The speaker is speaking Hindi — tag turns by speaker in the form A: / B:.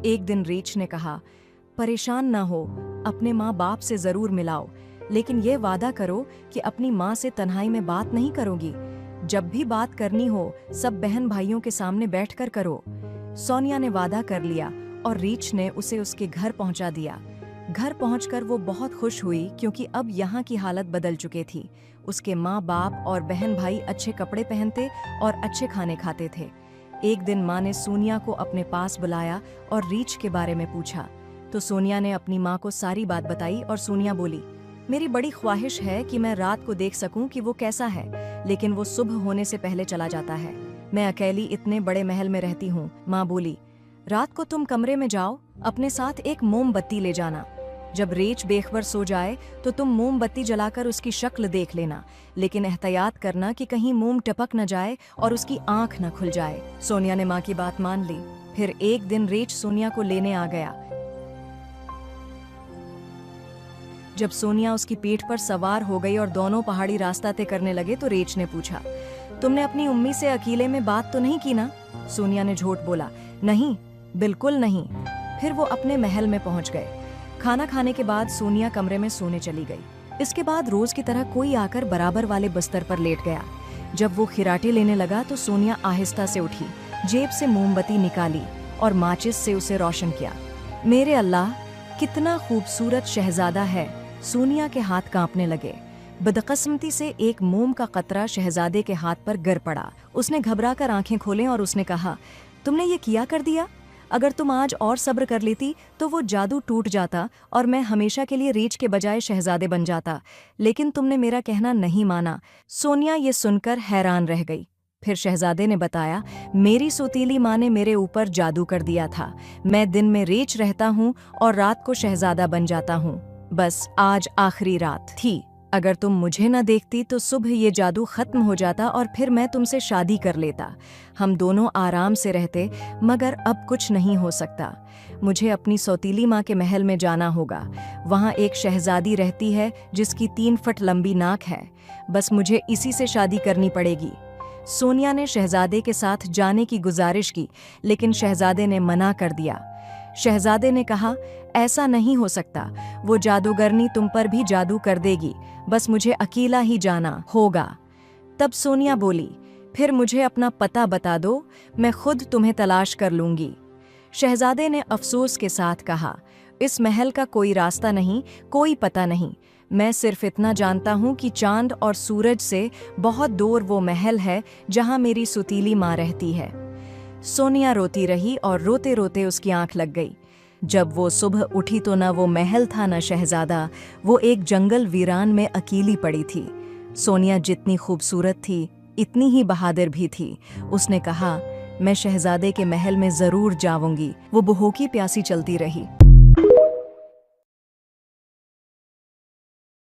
A: एक दिन रीछ ने कहा, परेशान ना हो, अपने माँ बाप से जरूर मिलाओ, लेकिन ये वादा करो कि अपनी माँ से तन्हाई में बात नहीं करोगी। जब भी बात करनी हो सब बहन भाइयों के सामने बैठकर करो। सोनिया ने वादा कर लिया और रीछ ने उसे उसके घर पहुंचा दिया। घर पहुंचकर वो बहुत खुश हुई क्योंकि अब यहाँ की हालत बदल चुकी थी। उसके माँ बाप और बहन भाई अच्छे कपड़े पहनते और अच्छे खाने खाते थे। एक दिन माँ ने सोनिया को अपने पास बुलाया और रीछ के बारे में पूछा तो सोनिया ने अपनी माँ को सारी बात बताई और सोनिया बोली, मेरी बड़ी ख्वाहिश है कि मैं रात को देख सकूं कि वो कैसा है, लेकिन वो सुबह होने से पहले चला जाता है। मैं अकेली इतने बड़े महल में रहती हूँ। माँ बोली, रात को तुम कमरे में जाओ, अपने साथ एक मोमबत्ती ले जाना। जब रीछ बेखबर सो जाए तो तुम मोमबत्ती जलाकर उसकी शक्ल देख लेना, लेकिन एहतियात करना कि कहीं मोम टपक न जाए और उसकी आंख न खुल जाए। सोनिया ने माँ की बात मान ली। फिर एक दिन रीछ सोनिया को लेने आ गया। जब सोनिया उसकी पीठ पर सवार हो गई और दोनों पहाड़ी रास्ता तय करने लगे तो रीछ ने पूछा, तुमने अपनी उम्मी से अकेले में बात तो नहीं की ना? सोनिया ने झूठ बोला, नहीं, बिल्कुल नहीं। फिर वो अपने महल में पहुंच गए। खाना खाने के बाद सोनिया कमरे में सोने चली गई। इसके बाद रोज की तरह कोई आकर बराबर वाले बिस्तर पर लेट गया। जब वो खिराटे लेने लगा तो सोनिया आहिस्ता से उठी, जेब से मोमबत्ती निकाली और माचिस से उसे रोशन किया। मेरे अल्लाह, कितना खूबसूरत शहजादा है। सोनिया के हाथ कांपने लगे। बदकिस्मती से एक मोम का कतरा शहजादे के हाथ पर गिर पड़ा। उसने घबराकर आंखें खोलें और उसने कहा, तुमने ये किया कर दिया? अगर तुम आज और सब्र कर लेती तो वो जादू टूट जाता और मैं हमेशा के लिए रीछ के बजाय शहजादे बन जाता, लेकिन तुमने मेरा कहना नहीं माना। सोनिया ये सुनकर हैरान रह गई। फिर शहजादे ने बताया, मेरी सौतीली माँ ने मेरे ऊपर जादू कर दिया था। मैं दिन में रीछ रहता हूँ और रात को शहजादा बन जाता हूँ। बस आज आखिरी रात थी। अगर तुम मुझे न देखती तो सुबह ये जादू खत्म हो जाता और फिर मैं तुमसे शादी कर लेता। हम दोनों आराम से रहते, मगर अब कुछ नहीं हो सकता। मुझे अपनी सौतीली माँ के महल में जाना होगा। वहाँ एक शहजादी रहती है जिसकी 3 फुट लंबी नाक है। बस मुझे इसी से शादी करनी पड़ेगी। सोनिया ने शहजादे के साथ जाने की गुजारिश की, लेकिन शहजादे ने मना कर दिया। शहजादे ने कहा, ऐसा नहीं हो सकता, वो जादूगरनी तुम पर भी जादू कर देगी, बस मुझे अकेला ही जाना होगा। तब सोनिया बोली, फिर मुझे अपना पता बता दो, मैं खुद तुम्हें तलाश कर लूंगी। शहजादे ने अफसोस के साथ कहा, इस महल का कोई रास्ता नहीं, कोई पता नहीं। मैं सिर्फ इतना जानता हूँ कि चांद और सूरज से बहुत दूर वो महल है जहाँ मेरी सुतीली माँ रहती है। सोनिया रोती रही और रोते रोते उसकी आंख लग गई। जब वो सुबह उठी तो न वो महल था न शहजादा, वो एक जंगल वीरान में अकेली पड़ी थी। सोनिया जितनी खूबसूरत थी इतनी ही बहादुर भी थी। उसने कहा, मैं शहजादे के महल में जरूर जाऊंगी। वो भूखी प्यासी चलती रही।